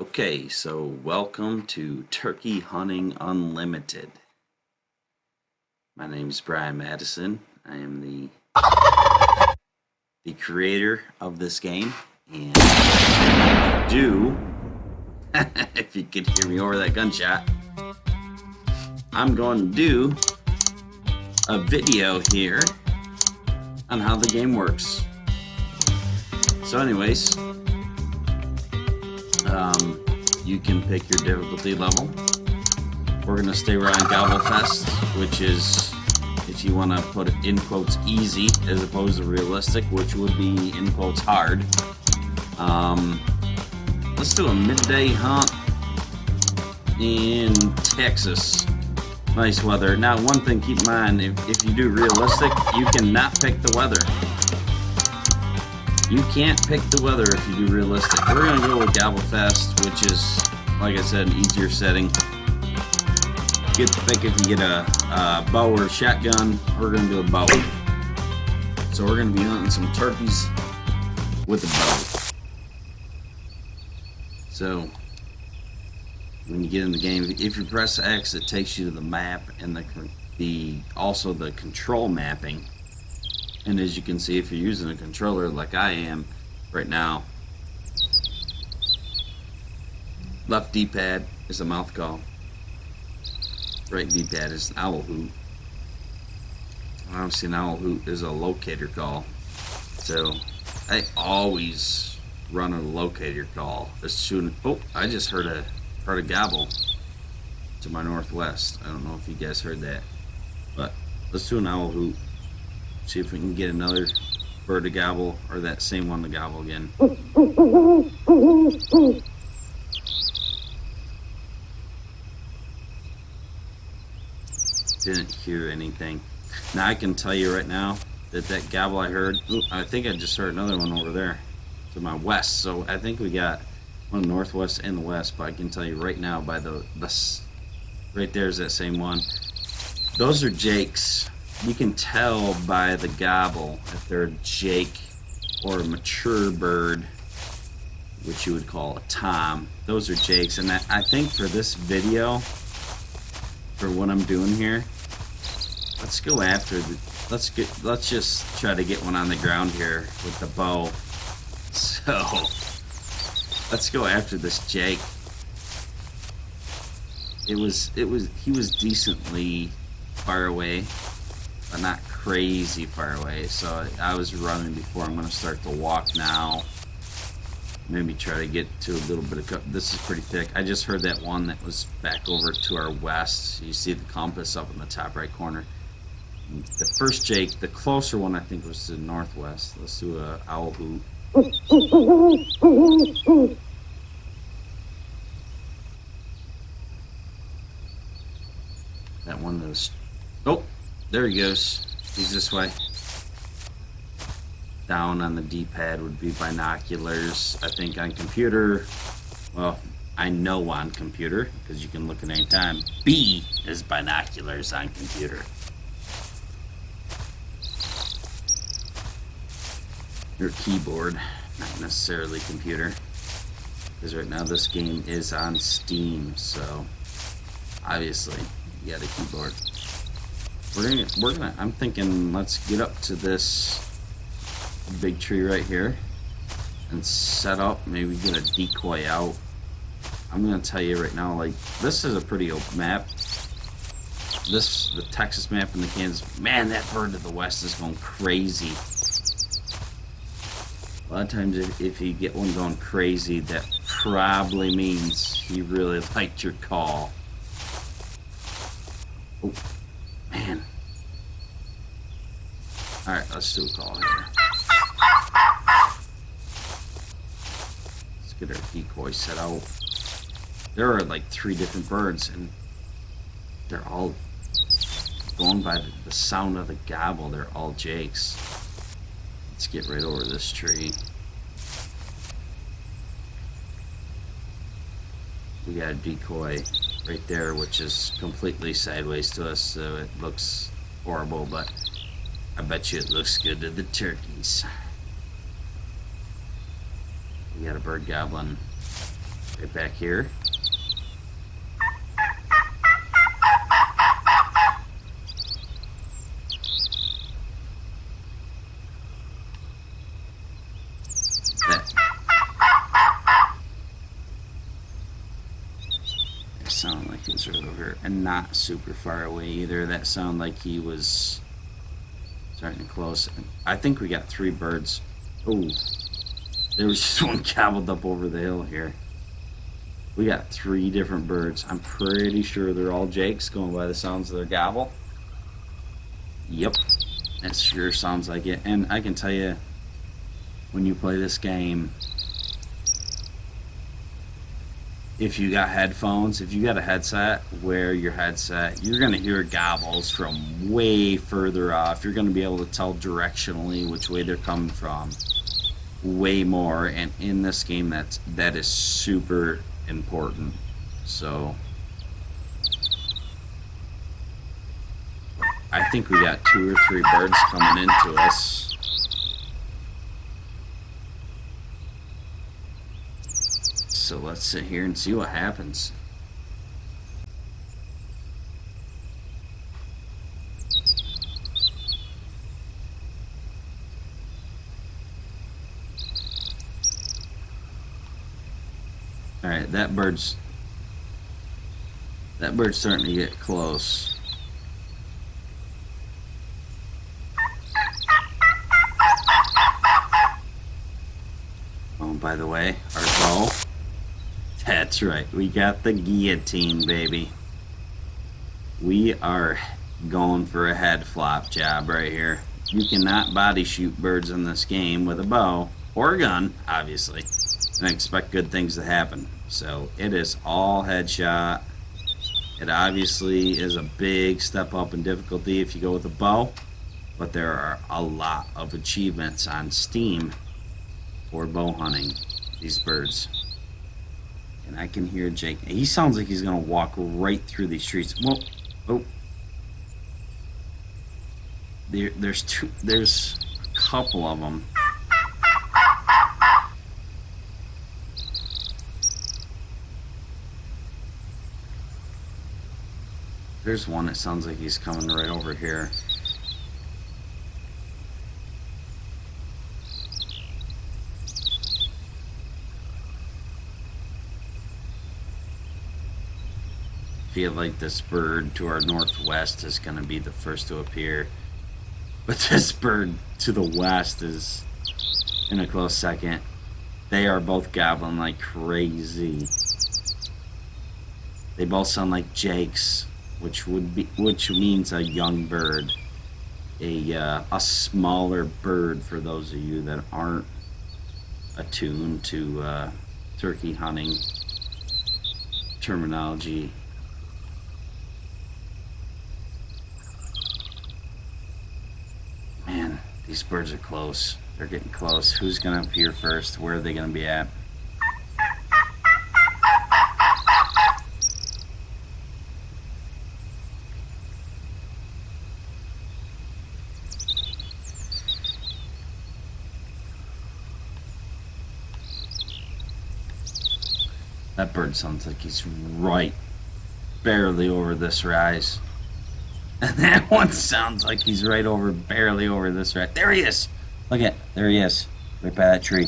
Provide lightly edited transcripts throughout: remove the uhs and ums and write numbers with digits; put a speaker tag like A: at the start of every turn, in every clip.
A: Okay, so welcome to Turkey Hunting Unlimited. My name is Brian Madison. I am the creator of this game, and do if you could hear me over that gunshot, I'm going to do a video here on how the game works. So, anyways, you can pick your difficulty level. We're going to stay right on Gobble Fest, which is, if you want to put it in quotes, easy as opposed to realistic, which would be in quotes hard. Let's do a midday hunt in Texas. Nice weather. Now, one thing, keep in mind, if you do realistic, you cannot pick the weather. You can't pick the weather if you do realistic. We're going to go with Gobble Fest, which is, like I said, an easier setting. You get to pick if you get a bow or a shotgun. We're going to do a bow. So we're going to be hunting some turkeys with a bow. So when you get in the game, if you press X, it takes you to the map and also the control mapping. And as you can see, if you're using a controller like I am right now, left D-pad is a mouth call. Right D-pad is an owl hoot. Obviously an owl hoot is a locator call. So I always run a locator call as soon. Oh, I just heard a gobble to my northwest. I don't know if you guys heard that, but let's do an owl hoot. See if we can get another bird to gobble, or that same one to gobble again. Didn't hear anything. Now I can tell you right now that gobble I heard, I think I just heard another one over there to my west. So I think we got one northwest and the west, but I can tell you right now by the right there's that same one. Those are jakes. You can tell by the gobble if they're a jake or a mature bird, which you would call a tom. Those are jakes, and I think for this video, for what I'm doing here, let's go after let's just try to get one on the ground here with the bow. So let's go after this jake. He was decently far away, but not crazy far away. So I was running before. I'm going to start to walk now. Maybe try to get to a little bit of this is pretty thick. I just heard that one that was back over to our west. You see the compass up in the top right corner. The first jake, the closer one, I think was to the northwest. Let's do a owl hoot. That one is, oh, there he goes. He's this way. Down on the D-pad would be binoculars. I think on computer, well, I know on computer because you can look at any time. B is binoculars on computer. Your keyboard, not necessarily computer, because right now this game is on Steam, so obviously you got a keyboard. We're gonna. I'm thinking let's get up to this big tree right here and set up. Maybe get a decoy out. I'm gonna tell you right now, like, this is a pretty open map. The Texas map and the Kansas. Man, that bird to the west is going crazy. A lot of times, if you get one going crazy, that probably means he really liked your call. Oh, man. Alright, let's do a call here. Let's get our decoy set out. There are like 3 different birds, and they're all going by the sound of the gobble. They're all jakes. Let's get right over this tree. We got a decoy right there, which is completely sideways to us, so it looks horrible, but I bet you it looks good to the turkeys. We got a bird gobbling Right back here. Sound like he was right over here, and not super far away either. That sounded like he was starting close. I think we got 3 birds. Oh, there was just one gobbled up over the hill here. We got 3 different birds. I'm pretty sure they're all jakes, going by the sounds of their gobble. Yep, that sure sounds like it. And I can tell you, when you play this game, if you got headphones, if you got a headset, wear your headset. You're going to hear gobbles from way further off. You're going to be able to tell directionally which way they're coming from way more. And in this game, that is super important. So I think we got 2 or 3 birds coming into us. So let's sit here and see what happens. All right, that bird's starting to get close. Oh, by the way, our bow. That's right, we got the guillotine, baby. We are going for a head flop job right here. You cannot body shoot birds in this game with a bow or a gun, obviously, and expect good things to happen. So it is all headshot. It obviously is a big step up in difficulty if you go with a bow, but there are a lot of achievements on Steam for bow hunting these birds. And I can hear Jake. He sounds like he's gonna walk right through these streets. Whoa! Oh, there's a couple of them. There's one that sounds like he's coming right over here. Feel like this bird to our northwest is going to be the first to appear, but this bird to the west is in a close second. They are both gobbling like crazy. They both sound like jakes, which means a young bird, a smaller bird for those of you that aren't attuned to turkey hunting terminology. Man, these birds are close. They're getting close. Who's going to appear first? Where are they going to be at? That bird sounds like he's right, barely over this rise. And that one sounds like he's right over, barely over this rise. There he is! Look at, there he is, right by that tree.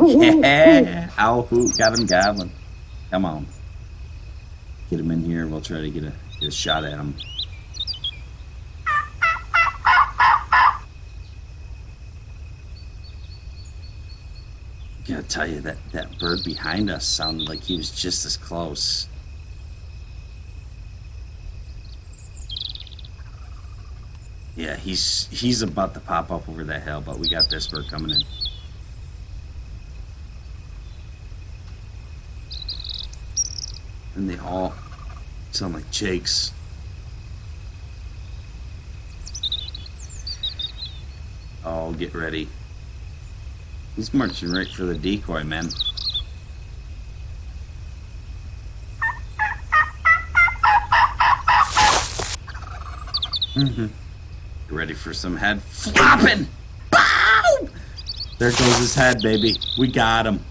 A: Yeah! Owl hoot, got him gobbling. Come on. Get him in here, we'll try to get a shot at him. I gotta tell you, that bird behind us sounded like he was just as close. Yeah, he's about to pop up over that hill, but we got this bird coming in. And they all sound like jakes. Oh, get ready. He's marching right for the decoy, man. Mm-hmm. You ready for some head flopping? Boom! There goes his head, baby. We got him.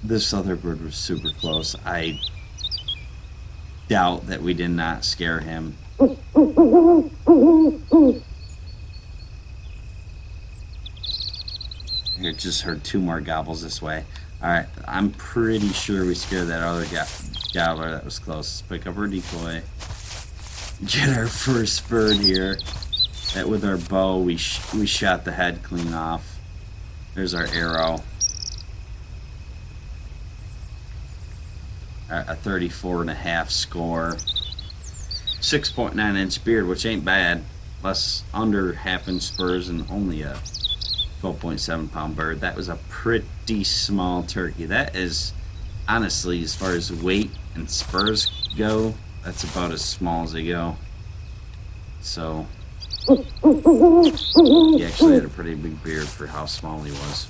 A: This other bird was super close. I doubt that we did not scare him. I just heard 2 more gobbles this way. Alright, I'm pretty sure we scared that other gobbler that was close. Let's pick up our decoy. Get our first bird here. That with our bow, we shot the head clean off. There's our arrow. A 34.5 score. 6.9 inch beard, which ain't bad. Less under half-inch spurs and only a 12.7 pound bird. That was a pretty small turkey. That is, honestly, as far as weight and spurs go, that's about as small as they go. So, he actually had a pretty big beard for how small he was.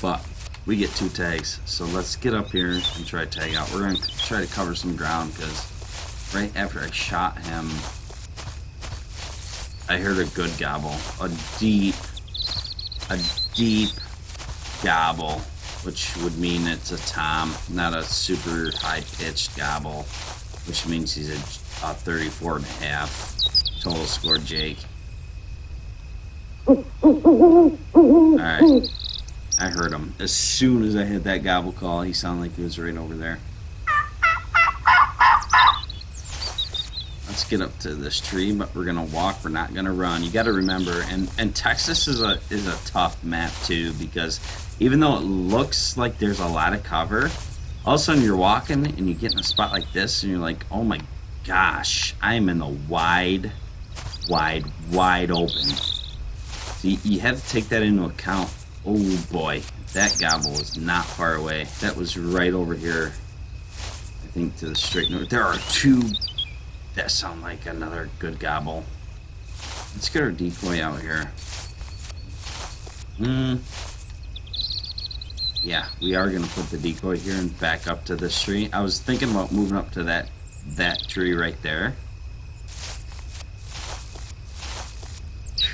A: But we get 2 tags, so let's get up here and try to tag out. We're going to try to cover some ground because right after I shot him, I heard a good gobble, a deep gobble, which would mean it's a tom, not a super high-pitched gobble, which means he's a 34.5 total score Jake. Alright, I heard him. As soon as I hit that gobble call, he sounded like he was right over there. Let's get up to this tree, but we're gonna walk. We're not gonna run. You got to remember, and Texas is a tough map too, because even though it looks like there's a lot of cover, all of a sudden you're walking and you get in a spot like this, and you're like, oh my gosh, I am in the wide open. So you have to take that into account. Oh boy, that gobble was not far away. That was right over here. I think to the straight north. There are 2. That sound like another good gobble. Let's get our decoy out here. Yeah, we are gonna put the decoy here and back up to this tree. I was thinking about moving up to that tree right there.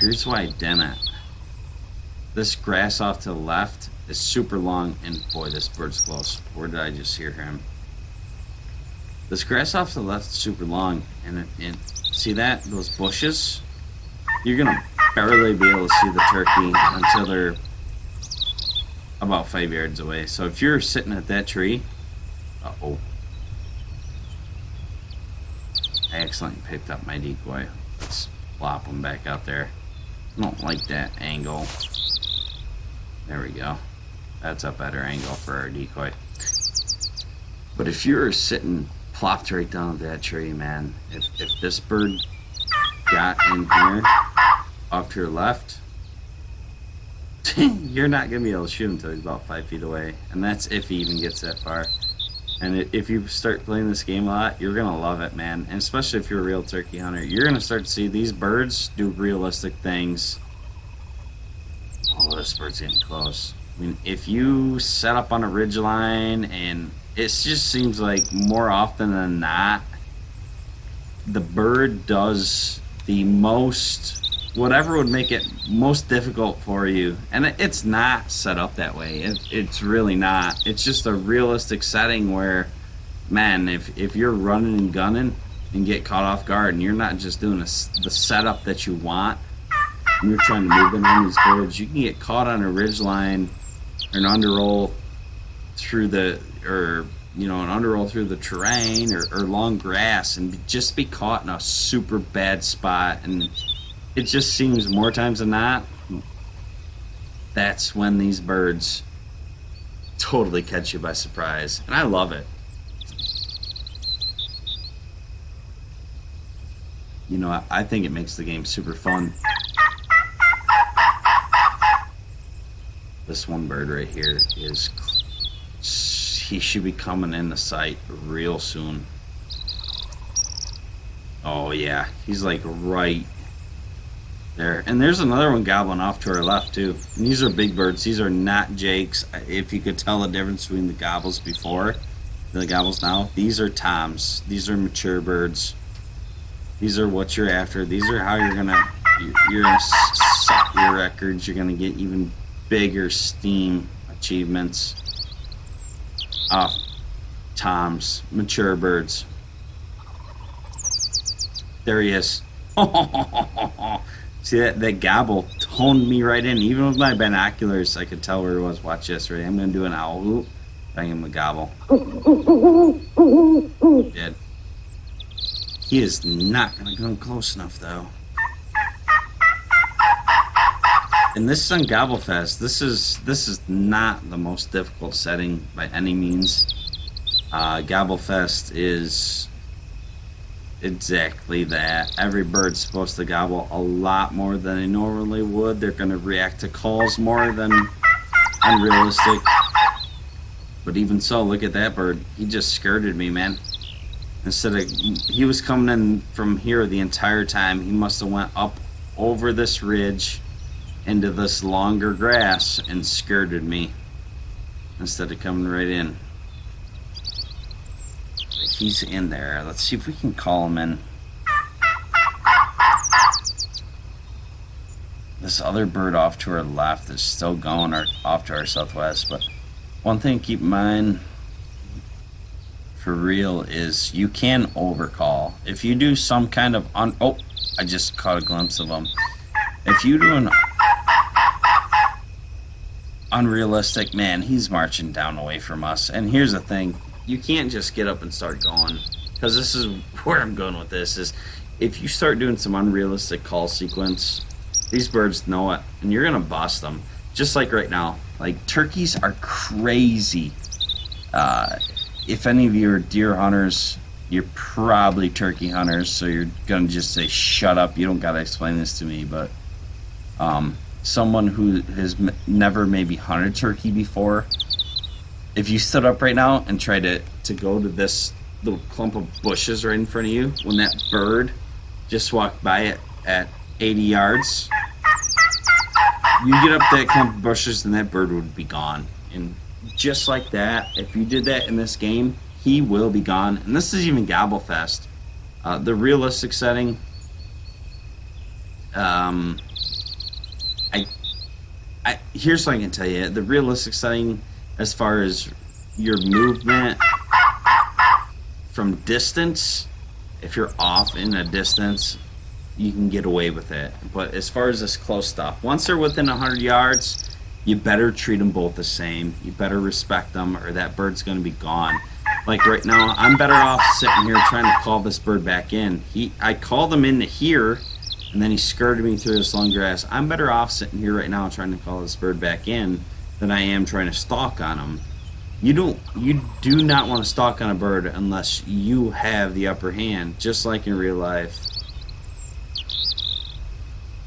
A: Here's why I didn't. This grass off to the left is super long, and boy, this bird's close. Where did I just hear him? This grass off to the left is super long, and see that? Those bushes? You're gonna barely be able to see the turkey until they're about 5 yards away. So if you're sitting at that tree, uh-oh. I accidentally picked up my decoy. Let's plop him back out there. I don't like that angle. There we go. That's a better angle for our decoy. But if you're sitting plopped right down at that tree, man, if this bird got in here off to your left, you're not gonna be able to shoot him until he's about 5 feet away, and that's if he even gets that far. And if you start playing this game a lot, you're gonna love it, man. And especially if you're a real turkey hunter, you're gonna start to see these birds do realistic things. Oh, this bird's getting close. I mean, if you set up on a ridge line, and it just seems like more often than not, the bird does the most, whatever would make it most difficult for you. And it's not set up that way. It's really not. It's just a realistic setting where, man, if you're running and gunning and get caught off guard and you're not just doing the setup that you want, and you're trying to move in on these birds, you can get caught on a ridge line or an underroll through the, or you know, an underroll through the terrain or long grass, and just be caught in a super bad spot. And it just seems more times than not, that's when these birds totally catch you by surprise, and I love it. You know, I think it makes the game super fun. This one bird right here is, he should be coming in the sight real soon. Oh yeah, he's like right there. And there's another one gobbling off to our left too. And these are big birds. These are not jakes. If you could tell the difference between the gobbles before, the gobbles now. These are toms. These are mature birds. These are what you're after. These are how you're gonna set your records. You're gonna get even bigger steam achievements off toms, mature birds. There he is. See that gobble toned me right in. Even with my binoculars, I could tell where it was. Watch this, right? I'm gonna do an owl whoop. Bring him a gobble. Dead. He is not gonna come close enough though. And this is on Gobblefest. This is not the most difficult setting by any means. Gobblefest is exactly that. Every bird's supposed to gobble a lot more than they normally would. They're going to react to calls more than unrealistic. But even so, look at that bird. He just skirted me, man. Instead of, he was coming in from here the entire time. He must have went up over this ridge into this longer grass and skirted me instead of coming right in. He's in there. Let's see if we can call him in. This other bird off to our left is still going off to our southwest, but one thing to keep in mind for real is you can overcall. If you do some kind of oh, I just caught a glimpse of him. If you do an unrealistic, man, he's marching down away from us. And here's the thing, you can't just get up and start going, because this is where I'm going with this, is if you start doing some unrealistic call sequence, these birds know it, and you're gonna bust them. Just like right now, like turkeys are crazy. If any of you are deer hunters, you're probably turkey hunters, so you're gonna just say shut up, you don't gotta explain this to me. But someone who has never maybe hunted turkey before, if you stood up right now and tried to go to this little clump of bushes right in front of you, when that bird just walked by it at 80 yards, you get up that clump of bushes and that bird would be gone. And just like that, if you did that in this game, he will be gone. And this is even Gobblefest. The realistic setting, here's what I can tell you. The realistic setting, as far as your movement from distance, if you're off in a distance, you can get away with it. But as far as this close stuff, once they're within 100 yards, you better treat them both the same. You better respect them, or that bird's going to be gone. Like right now, I'm better off sitting here trying to call this bird back in. I called him into here, and then he skirted me through this long grass. I'm better off sitting here right now trying to call this bird back in than I am trying to stalk on him. You do not want to stalk on a bird unless you have the upper hand, just like in real life.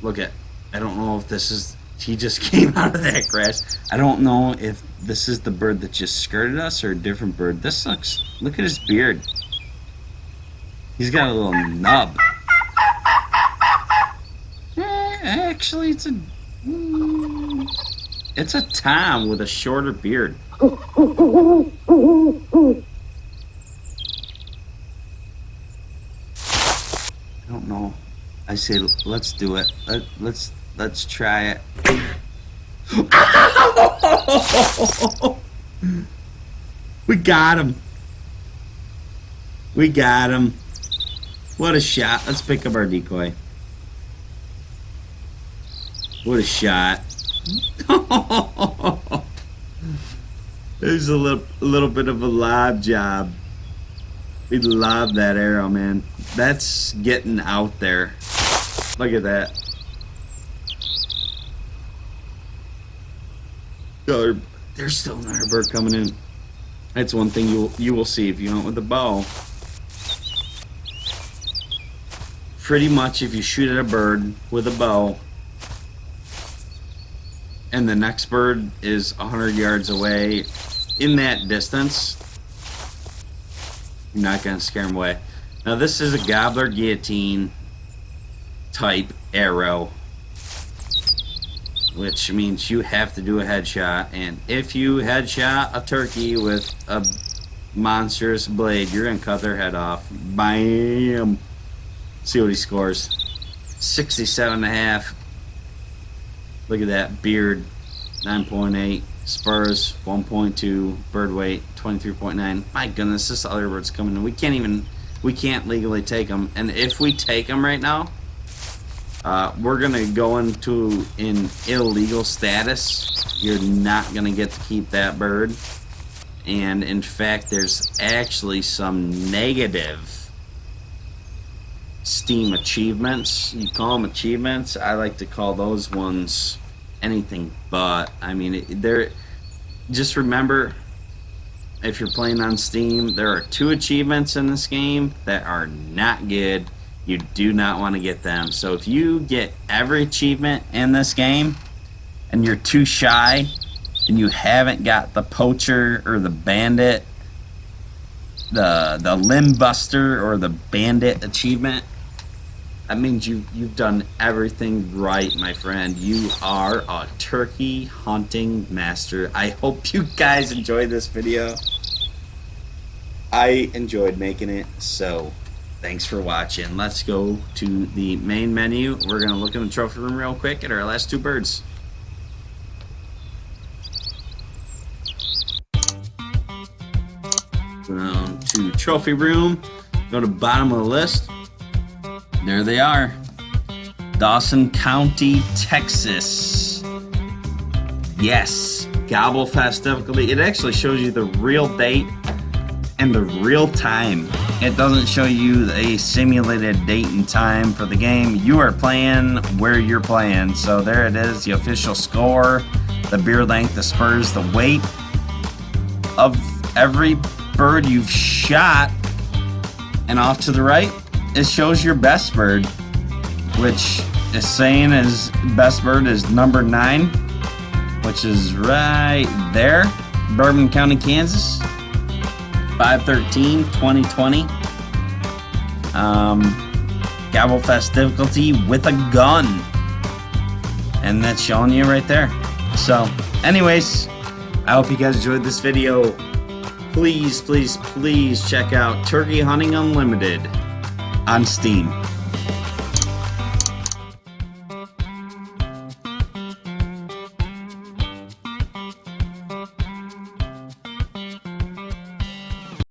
A: Look at, I don't know if this is, he just came out of that grass. I don't know if this is the bird that just skirted us or a different bird. This looks, look at his beard. He's got a little nub. Actually, it's a tom with a shorter beard. I don't know. I say let's do it. Let's try it. We got him. We got him. What a shot. Let's pick up our decoy. What a shot. There's a little bit of a lob job. We lobbed that arrow, man. That's getting out there. Look at that. There's still another bird coming in. That's one thing you will see if you hunt with a bow. Pretty much if you shoot at a bird with a bow and the next bird is 100 yards away in that distance, you're not going to scare them away. Now this is a gobbler guillotine type arrow, which means you have to do a headshot, and if you headshot a turkey with a monstrous blade. You're gonna cut their head off. Bam. See what he scores. 67.5. Look at that beard. 9.8. Spurs 1.2. Bird weight 23.9. My goodness, this other bird's coming in. We can't legally take them. And if we take them right now, we're gonna go into an illegal status. You're not gonna get to keep that bird. And in fact, there's actually some negative Steam achievements. You call them achievements. I like to call those ones anything but. I mean, they're just remember, if you're playing on Steam, there are 2 achievements in this game that are not good. You do not want to get them. So if you get every achievement in this game and you're too shy and you haven't got the poacher or the bandit, the limb buster or the bandit achievement, that means you've done everything right, my friend. You are a turkey hunting master. I hope you guys enjoyed this video. I enjoyed making it, so thanks for watching. Let's go to the main menu. We're going to look in the trophy room real quick at our last 2 birds. Down to trophy room. Go to bottom of the list. There they are. Dawson County, Texas. Yes. Gobble Fest difficulty. It actually shows you the real date and the real time. It doesn't show you a simulated date and time for the game. You are playing where you're playing. So there it is, the official score, the beard length, the spurs, the weight of every bird you've shot. And off to the right, it shows your best bird, which is saying is best bird is number 9, which is right there, Bourbon County, Kansas, 5/13/2020. Gobble Fest difficulty with a gun, and that's showing you right there. So, anyways, I hope you guys enjoyed this video. Please, please, please check out Turkey Hunting Unlimited on Steam.